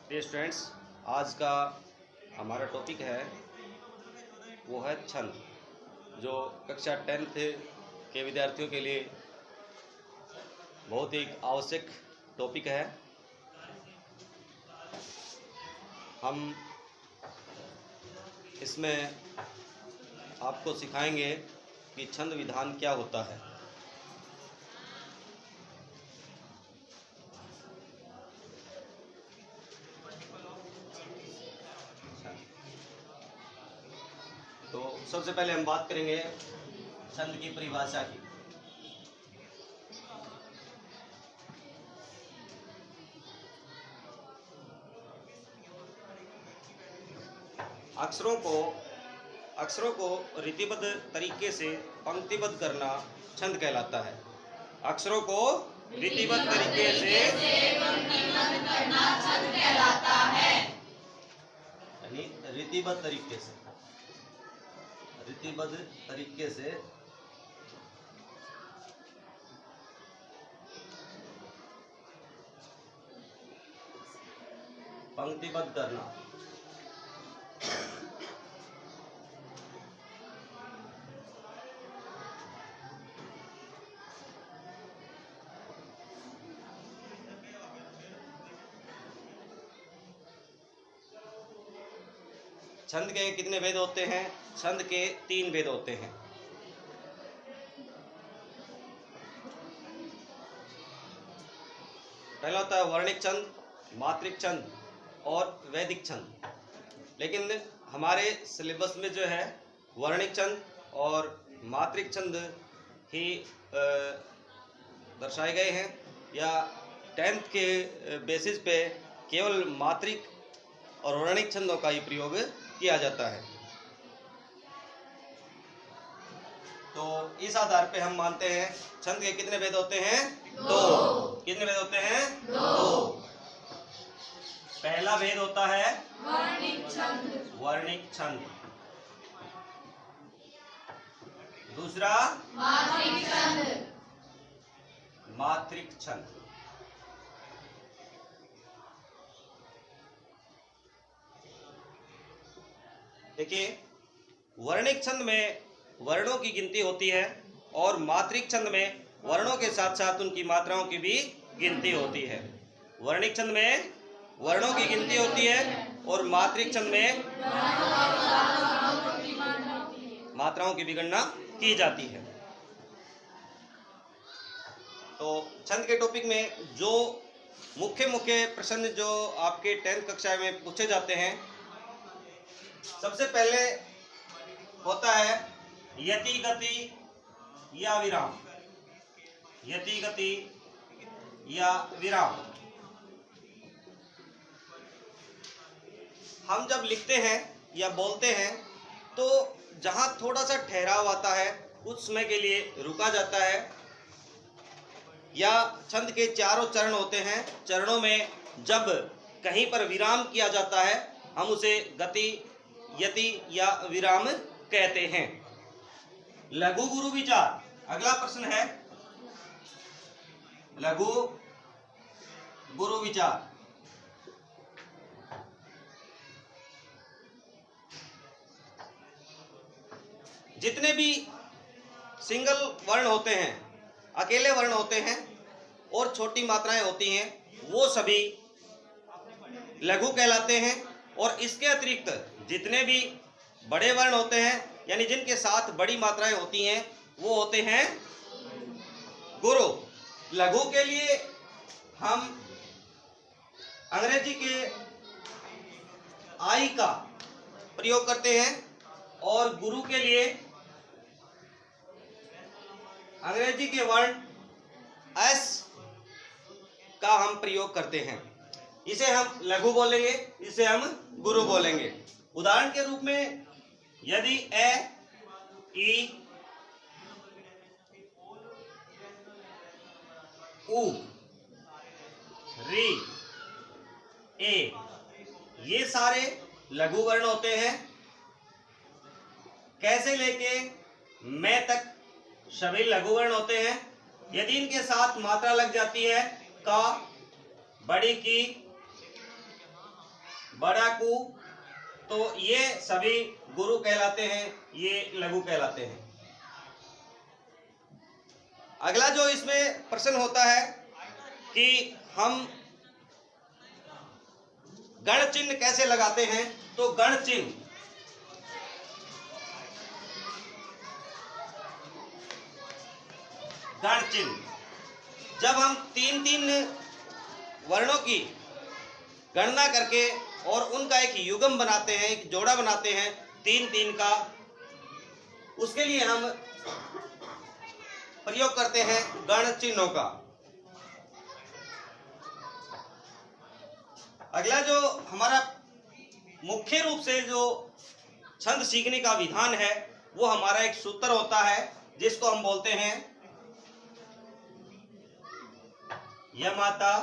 Dear students, आज का हमारा टॉपिक है वो है छंद, जो कक्षा 10th के विद्यार्थियों के लिए बहुत ही आवश्यक टॉपिक है। हम इसमें आपको सिखाएंगे कि छंद विधान क्या होता है। तो सबसे पहले हम बात करेंगे छंद की परिभाषा की। अक्षरों को रीतिबद्ध तरीके से पंक्तिबद्ध करना छंद कहलाता है। अक्षरों को रीतिबद्ध तरीके से पंक्तिबद्ध करना छंद कहलाता है। यानी रीतिबद्ध तरीके से पंक्तिबद्ध करना। छंद के कितने भेद होते हैं? छंद के 3 भेद होते हैं। पहला होता है वर्णिक छंद, मात्रिक छंद और वैदिक छंद। लेकिन हमारे सिलेबस में जो है वर्णिक छंद और मात्रिक छंद ही दर्शाए गए हैं, या 10th के बेसिस पे केवल मात्रिक और वर्णिक छंदों का ही प्रयोग किया जाता है। तो इस आधार पे हम मानते हैं छंद के कितने भेद होते हैं? 2। कितने भेद होते हैं? 2। पहला भेद होता है वर्णिक छंद। दूसरा मात्रिक छंद। देखिए, वर्णिक छंद में वर्णों की गिनती होती है और मात्रिक छंद में वर्णों के साथ साथ उनकी मात्राओं की भी गिनती होती है। वर्णिक छंद में वर्णों की गिनती होती है और मात्रिक छंद में मात्राओं की भी गणना की जाती है। तो छंद के टॉपिक में जो मुख्य प्रश्न जो आपके 10th कक्षा में पूछे जाते हैं, सबसे पहले होता है यति गति या विराम। यति गति या विराम। हम जब लिखते हैं या बोलते हैं तो जहां थोड़ा सा ठहराव आता है उस समय के लिए रुका जाता है, या छंद के चारों चरण होते हैं। चरणों में जब कहीं पर विराम किया जाता है हम उसे गति, यति या विराम कहते हैं। लघु गुरु विचार। अगला प्रश्न है लघु गुरु विचार। जितने भी सिंगल वर्ण होते हैं, अकेले वर्ण होते हैं और छोटी मात्राएं होती हैं, वो सभी लघु कहलाते हैं। और इसके अतिरिक्त जितने भी बड़े वर्ण होते हैं, यानी जिनके साथ बड़ी मात्राएं होती हैं, वो होते हैं गुरु। लघु के लिए हम अंग्रेजी के आई का प्रयोग करते हैं और गुरु के लिए अंग्रेजी के वर्ण एस का हम प्रयोग करते हैं। इसे हम लघु बोलेंगे, इसे हम गुरु बोलेंगे। उदाहरण के रूप में यदि ए, ई, उ, री, ए, ये सारे लघु वर्ण होते हैं। कैसे लेके मैं तक सभी लघु वर्ण होते हैं। यदि इनके साथ मात्रा लग जाती है का, बड़ी की, बड़ा कु, तो ये सभी गुरु कहलाते हैं, ये लघु कहलाते हैं। अगला जो इसमें प्रश्न होता है कि हम गण चिन्ह कैसे लगाते हैं, तो गण चिन्ह जब हम तीन तीन वर्णों की गणना करके और उनका एक युग्म बनाते हैं, एक जोड़ा बनाते हैं तीन तीन का, उसके लिए हम प्रयोग करते हैं गण चिन्हों का। अगला जो हमारा मुख्य रूप से जो छंद सीखने का विधान है, वो हमारा एक सूत्र होता है जिसको हम बोलते हैं यमाता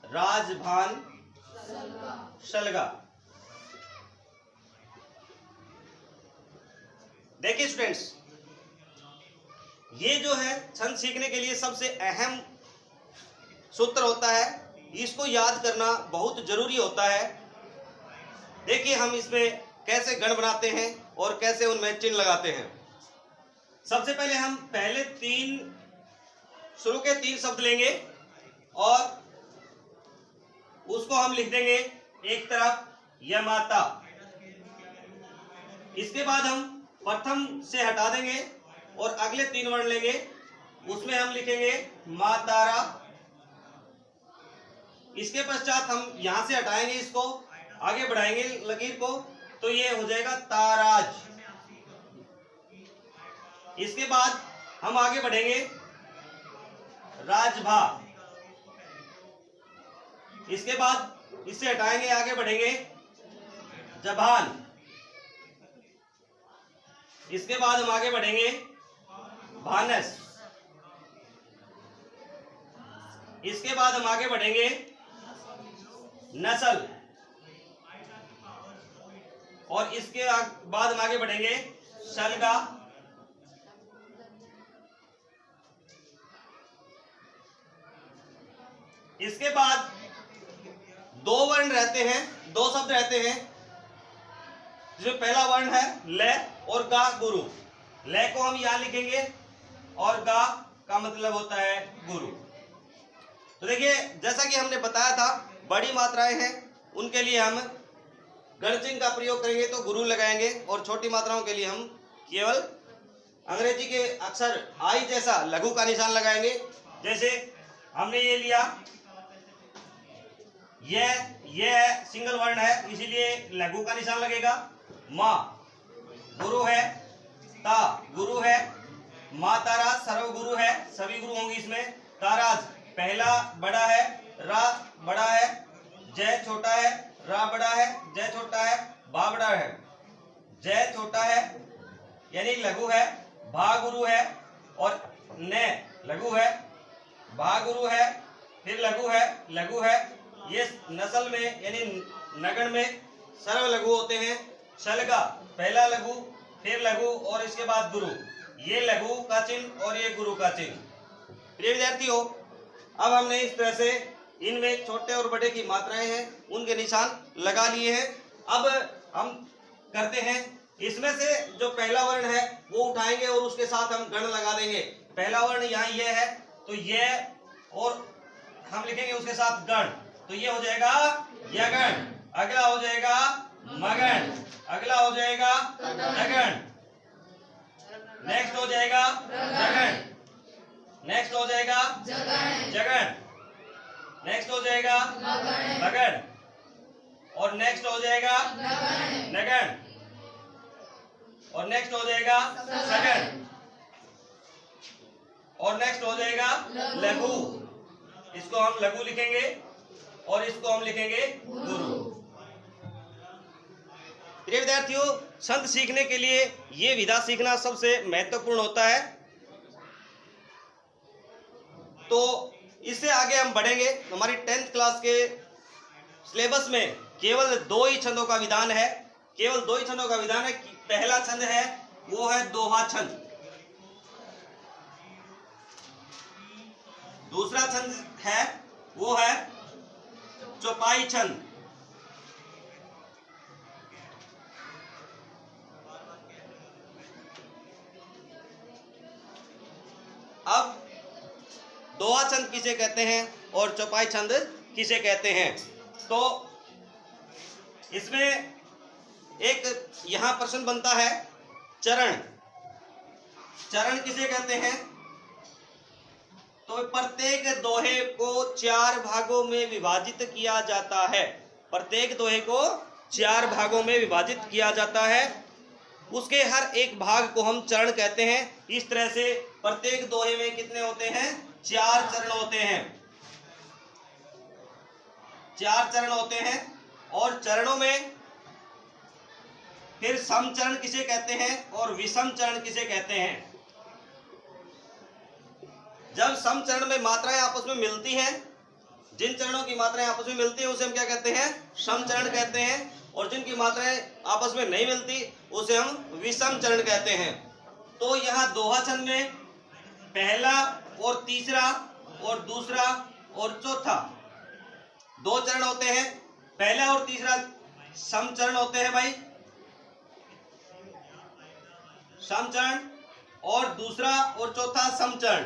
राजभान शलगा। देखिए स्टूडेंट्स, ये जो है छंद सीखने के लिए सबसे अहम सूत्र होता है, इसको याद करना बहुत जरूरी होता है। देखिए हम इसमें कैसे गण बनाते हैं और कैसे उनमें चिन्ह लगाते हैं। सबसे पहले हम शुरू के तीन शब्द लेंगे और उसको हम लिख देंगे एक तरफ यमाता। इसके बाद हम प्रथम से हटा देंगे और अगले तीन वर्ण लेंगे, उसमें हम लिखेंगे मातारा। इसके पश्चात हम यहां से हटाएंगे, इसको आगे बढ़ाएंगे लकीर को, तो ये हो जाएगा ताराज। इसके बाद हम आगे बढ़ेंगे राजभा। इसके बाद इससे हटाएंगे, आगे बढ़ेंगे जबान। इसके बाद हम आगे बढ़ेंगे भानस। इसके बाद हम आगे बढ़ेंगे नस्ल, और इसके बाद हम आगे बढ़ेंगे शलगा। इसके बाद दो वर्ण रहते हैं, दो शब्द रहते हैं, जो पहला वर्ण है ले और गा गुरु। ले को हम यहां लिखेंगे और गा का मतलब होता है गुरु। तो देखिए जैसा कि हमने बताया था, बड़ी मात्राएं हैं उनके लिए हम गण चिन्ह का प्रयोग करेंगे तो गुरु लगाएंगे, और छोटी मात्राओं के लिए हम केवल अंग्रेजी के अक्षर आई जैसा लघु का निशान लगाएंगे। जैसे हमने ये लिया, ये सिंगल वर्ण है इसीलिए लघु का निशान लगेगा। माँ गुरु है, ता गुरु है, माँ तारा सर्व गुरु है, सभी गुरु होंगे इसमें। ताराज पहला बड़ा है, रा बड़ा है, जय छोटा है, रा बड़ा है, जय छोटा है, बा बड़ा है। जय छोटा है यानी लघु है, भा गुरु है, और ने लघु है, भा गुरु है, फिर लघु है। ये नस्ल में यानी नगण में सर्व लघु होते हैं। शलगा पहला लघु, फिर लघु और इसके बाद गुरु। ये लघु का चिन्ह और ये गुरु का चिन्ह। प्रिय विद्यार्थियों, अब हमने इस तरह से इनमें छोटे और बड़े की मात्राएं हैं उनके निशान लगा लिए हैं। अब हम करते हैं, इसमें से जो पहला वर्ण है वो उठाएंगे और उसके साथ हम गण लगा देंगे। पहला वर्ण यहाँ ये है तो ये, और हम लिखेंगे उसके साथ गण, तो ये हो जाएगा यगण। अगला हो जाएगा मगन, अगला हो जाएगा नगन, नेक्स्ट हो जाएगा जगन, नेक्स्ट हो जाएगा जगन, नेक्स्ट हो जाएगा मगन, और नेक्स्ट हो जाएगा नगन, और नेक्स्ट हो जाएगा सगन, और नेक्स्ट हो जाएगा लघु। इसको हम लघु लिखेंगे और इसको हम लिखेंगे गुरु। प्रिय विद्यार्थियों, छंद सीखने के लिए ये विधा सीखना सबसे महत्वपूर्ण होता है। तो इससे आगे हम बढ़ेंगे। हमारी 10th क्लास के सिलेबस में केवल 2 ही छंदों का विधान है, केवल 2 ही छंदों का विधान है। पहला छंद है वो है दोहा छंद, दूसरा छंद है वो है चौपाई छंद। अब दोहा छंद किसे कहते हैं और चौपाई छंद किसे कहते हैं? तो इसमें एक यहां प्रश्न बनता है, चरण, चरण किसे कहते हैं? तो प्रत्येक दोहे को 4 भागों में विभाजित किया जाता है। प्रत्येक दोहे को 4 भागों में विभाजित किया जाता है, उसके हर एक भाग को हम चरण कहते हैं। इस तरह से प्रत्येक दोहे में कितने होते हैं? 4 चरण होते हैं, 4 चरण होते हैं। और चरणों में फिर सम चरण किसे कहते हैं और विषम चरण किसे कहते हैं? जब सम चरण में मात्राएं आपस में मिलती हैं, जिन चरणों की मात्राएं आपस में मिलती हैं उसे हम क्या कहते हैं? सम चरण कहते हैं। और जिनकी मात्राएं आपस में नहीं मिलती उसे हम विषम चरण कहते हैं। तो यहाँ दोहा छंद में पहला और तीसरा और दूसरा और चौथा 2 चरण होते हैं। पहला और तीसरा सम चरण होते हैं भाई, सम चरण, और दूसरा और चौथा सम चरण,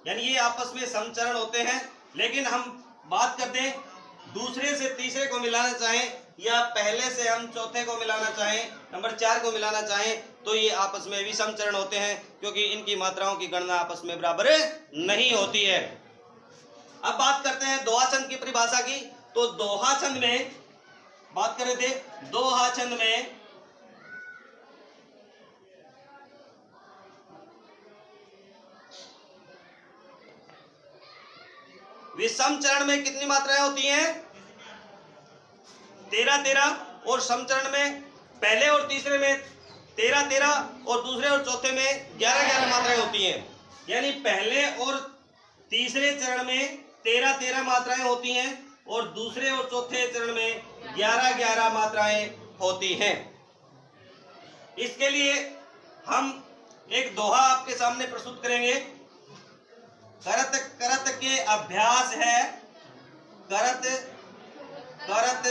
यानी ये आपस में सम चरण होते हैं। लेकिन हम बात करते हैं दूसरे से तीसरे को मिलाना चाहें या पहले से हम चौथे को मिलाना चाहें, नंबर 4 को मिलाना चाहें, तो ये आपस में विषम चरण होते हैं, क्योंकि इनकी मात्राओं की गणना आपस में बराबर नहीं होती है। अब बात करते हैं दोहा छंद की परिभाषा की। तो दोहा छंद में बात कर रहे थे, दोहा छंद में विषम चरण में कितनी मात्राएं होती हैं? 13-13, और सम चरण में पहले और तीसरे में 13-13 और दूसरे और चौथे में 11-11 मात्राएं होती हैं। यानी पहले और तीसरे चरण में 13-13 मात्राएं होती हैं और दूसरे और चौथे चरण में 11-11 मात्राएं होती हैं। इसके लिए हम एक दोहा आपके सामने प्रस्तुत करेंगे। करत करत के अभ्यास है, करत करत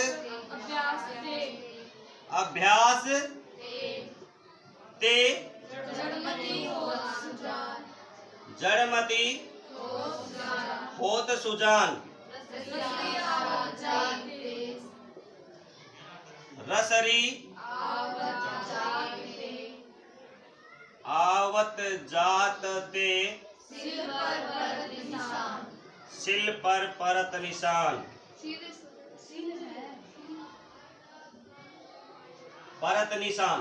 अभ्यास ते जड़मती होत सुजान, रसरी आवत जात ते सिल पर परत निशान, परत निशान।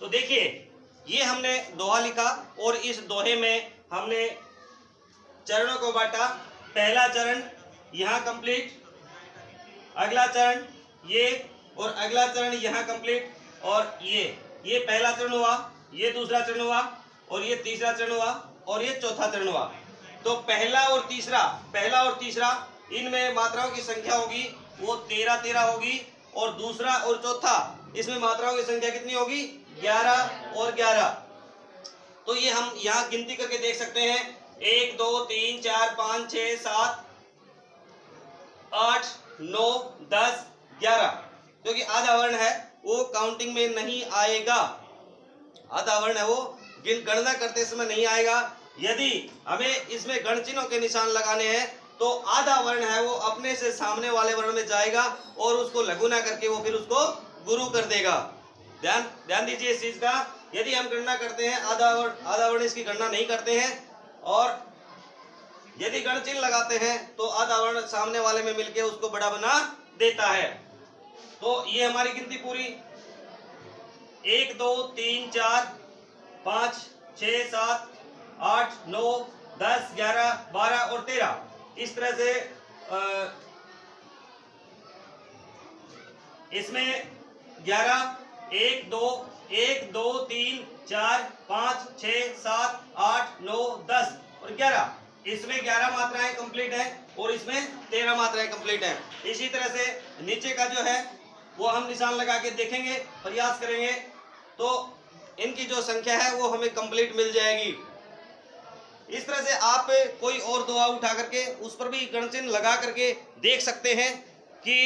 तो देखिए, ये हमने दोहा लिखा और इस दोहे में हमने चरणों को बांटा। पहला चरण यहाँ कंप्लीट, अगला चरण ये, और अगला चरण यहाँ कंप्लीट, और ये पहला चरण हुआ, ये दूसरा चरण हुआ, और ये तीसरा चरण हुआ, और ये चौथा चरण हुआ। तो पहला और तीसरा इनमें मात्राओं की संख्या होगी वो 13-13 होगी, और दूसरा और चौथा इसमें मात्राओं की संख्या कितनी होगी? 11 और 11। तो ये हम यहाँ गिनती करके देख सकते हैं, 1 2 3 4 5 6 7 8 9 10 11, क्योंकि आधा वर्ण है वो काउंटिंग में नहीं आएगा, आधा वर्ण है वो गणना करते समय नहीं आएगा। यदि हमें इसमें गण चिन्हों के निशान लगाने हैं तो आधा वर्ण है वो अपने से सामने वाले वर्ण में जाएगा और उसको लघु ना करके वो फिर उसको गुरु कर देगा। ध्यान दीजिए इस चीज का। यदि हम गणना करते हैं आधा वर्ण इसकी गणना नहीं करते हैं, और यदि गण चिन्ह लगाते हैं तो आधा वर्ण सामने वाले में मिलके उसको बड़ा बना देता है। तो ये हमारी गिनती पूरी 1 2 3 4 5 6 7 8 9 10 11 12 और 13, इस तरह से इसमें 11 1 2 3 4 5 6 7 8 9 10 और 11, इसमें 11 मात्राएं कंप्लीट है और इसमें 13 मात्राएं कंप्लीट है। इसी तरह से नीचे का जो है वो हम निशान लगा के देखेंगे, प्रयास करेंगे तो इनकी जो संख्या है वो हमें कंप्लीट मिल जाएगी। इस तरह से आप कोई और दुआ उठा करके उस पर भी गण चिन्ह लगा करके देख सकते हैं कि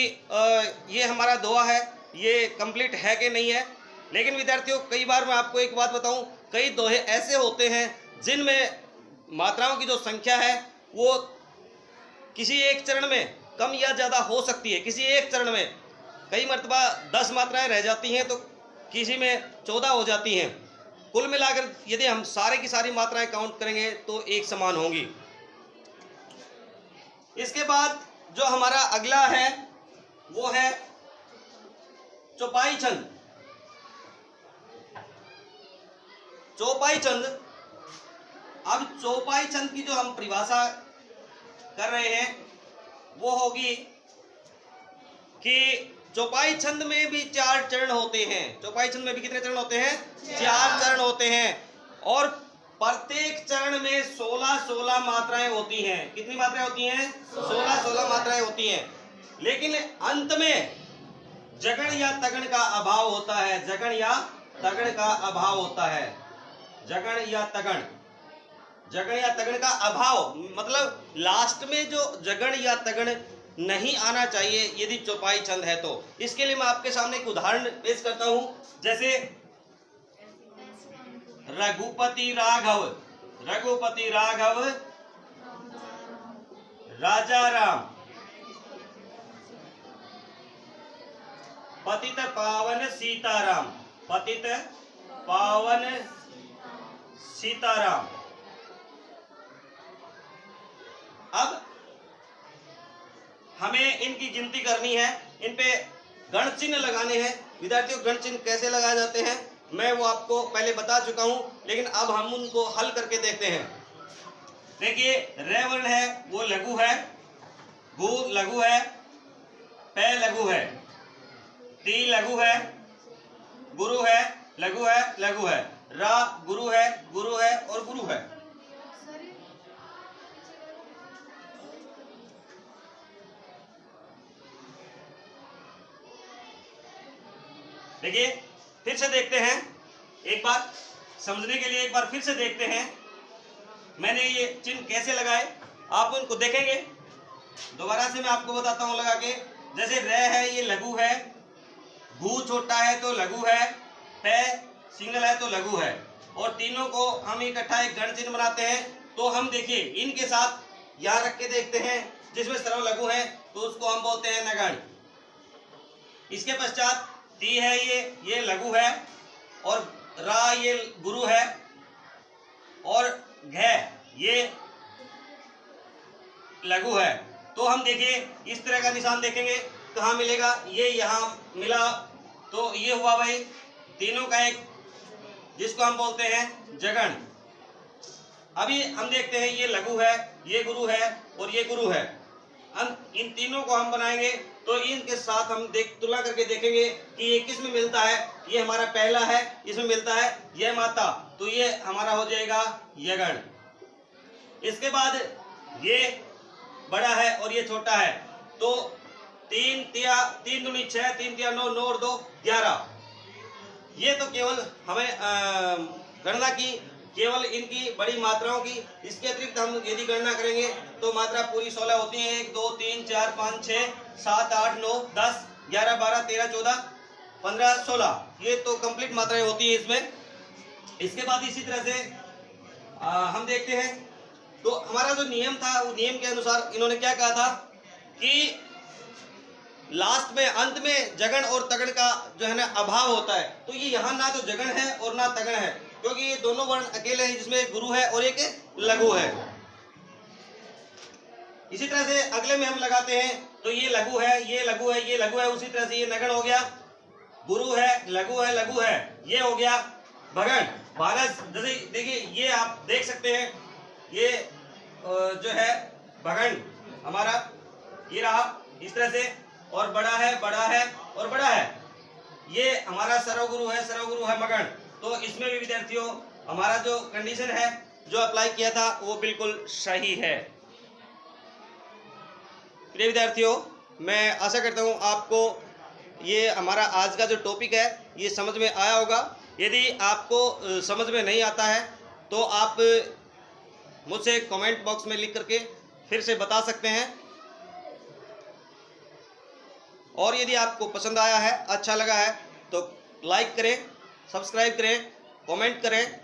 ये हमारा दुआ है, ये कंप्लीट है कि नहीं है। लेकिन विद्यार्थियों, कई बार मैं आपको एक बात बताऊं, कई दोहे ऐसे होते हैं जिनमें मात्राओं की जो संख्या है वो किसी एक चरण में कम या ज़्यादा हो सकती है। किसी एक चरण में कई मर्तबा 10 मात्राएं रह जाती हैं तो किसी में 14 हो जाती हैं। कुल मिलाकर यदि हम सारे की सारी मात्राएं काउंट करेंगे तो एक समान होंगी। इसके बाद जो हमारा अगला है वो है चौपाई छंद। चौपाई छंद, अब चौपाई छंद की जो हम परिभाषा कर रहे हैं वो होगी कि चौपाई छंद में भी 4 चरण होते हैं। चौपाई छंद में भी कितने चरण होते हैं? 4 चरण होते हैं और प्रत्येक चरण में 16-16 मात्राएं होती हैं। कितनी मात्राएं होती हैं? 16-16 मात्राएं होती हैं। लेकिन अंत में जगण या तगण का अभाव होता है। जगण या तगण का अभाव होता है। जगण या तगण, जगण या तगण का अभाव मतलब लास्ट में जो जगण या तगण नहीं आना चाहिए यदि चौपाई छंद है तो। इसके लिए मैं आपके सामने एक उदाहरण पेश करता हूं। जैसे रघुपति राघव, रघुपति राघव राजा राम, पतित पावन सीताराम, पतित पावन सीताराम। अब हमें इनकी गिनती करनी है, इन पे गण चिन्ह लगाने हैं। विद्यार्थियों, गण चिन्ह कैसे लगाए जाते हैं मैं वो आपको पहले बता चुका हूं, लेकिन अब हम उनको हल करके देखते हैं। देखिए, रे वर्ण है वो लघु है, गु लघु है, पे लघु है, ती लघु है, गुरु है, लघु है, लघु है, रा गुरु है, गुरु है और गुरु है। देखिए, फिर से देखते हैं, एक बार समझने के लिए एक बार फिर से देखते हैं मैंने ये चिन्ह कैसे लगाए। आप उनको देखेंगे, दोबारा से मैं आपको बताता हूं लगा के। जैसे रे है ये लघु है, भू छोटा है तो लघु है, पे सिंगल है तो लघु है, और तीनों को हम इकट्ठा एक गण चिन्ह बनाते हैं। तो हम देखिए इनके साथ यहां रख के देखते हैं, जिसमें सर्व लघु है तो उसको हम बोलते हैं नगण। इसके पश्चात ती है ये लघु है, और रा ये गुरु है, और घ ये लघु है। तो हम देखिए इस तरह का निशान देखेंगे कहाँ मिलेगा, ये यहाँ मिला तो ये हुआ भाई तीनों का एक, जिसको हम बोलते हैं जगण। अभी हम देखते हैं ये लघु है, ये गुरु है और ये गुरु है। हम इन तीनों को हम बनाएंगे तो इनके साथ हम तुलना करके देखेंगे कि ये किस में मिलता है। ये हमारा पहला है, इसमें मिलता है यह माता, तो ये हमारा हो जाएगा यगण। इसके बाद ये बड़ा है और ये छोटा है, तो 3 दूनी 6, 3 तिया 9, 9 और 2 11। ये तो केवल हमें गणना की केवल इनकी बड़ी मात्राओं की। इसके अतिरिक्त हम यदि गणना करेंगे तो मात्रा पूरी 16 होती है। 1 2 3 4 5 6 7 8 9 10 11 12 13 14 15 16, ये तो कंप्लीट मात्राएं होती है इसमें। इसके बाद इसी तरह से हम देखते हैं तो हमारा जो नियम था वो नियम के अनुसार इन्होंने क्या कहा था कि लास्ट में अंत में जगण और तगण का जो है ना अभाव होता है। तो ये यहाँ ना तो जगण है और ना तगण है, क्योंकि ये दोनों वर्ण अकेले हैं, जिसमें एक गुरु है और एक लघु है। इसी तरह से अगले में हम लगाते हैं तो ये लघु है, ये लघु है, ये लघु है। उसी तरह से ये नगण हो गया, गुरु है, लघु है, लघु है, ये हो गया भगण। भानस, जैसे देखिए ये आप देख सकते हैं, ये जो है भगण हमारा ये रहा इस तरह से, और बड़ा है, बड़ा है और बड़ा है। ये हमारा सर्वगुरु है, सर्वगुरु है मगण। तो इसमें भी विद्यार्थियों हमारा जो कंडीशन है जो अप्लाई किया था वो बिल्कुल सही है। प्रिय विद्यार्थियों, मैं आशा करता हूँ आपको ये हमारा आज का जो टॉपिक है ये समझ में आया होगा। यदि आपको समझ में नहीं आता है तो आप मुझसे कमेंट बॉक्स में लिख करके फिर से बता सकते हैं। और यदि आपको पसंद आया है, अच्छा लगा है, तो लाइक करें, सब्सक्राइब करें, कमेंट करें।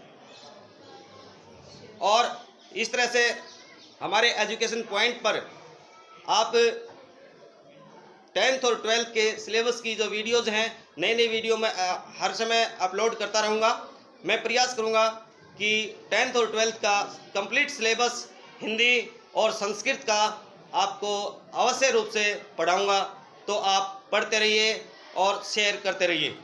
और इस तरह से हमारे एजुकेशन पॉइंट पर आप 10th और 12th के सिलेबस की जो वीडियोज़ हैं, नई नई वीडियो में हर समय अपलोड करता रहूँगा। मैं प्रयास करूँगा कि 10th और 12th का कंप्लीट सिलेबस हिंदी और संस्कृत का आपको अवश्य रूप से पढ़ाऊँगा। तो आप पढ़ते रहिए और शेयर करते रहिए।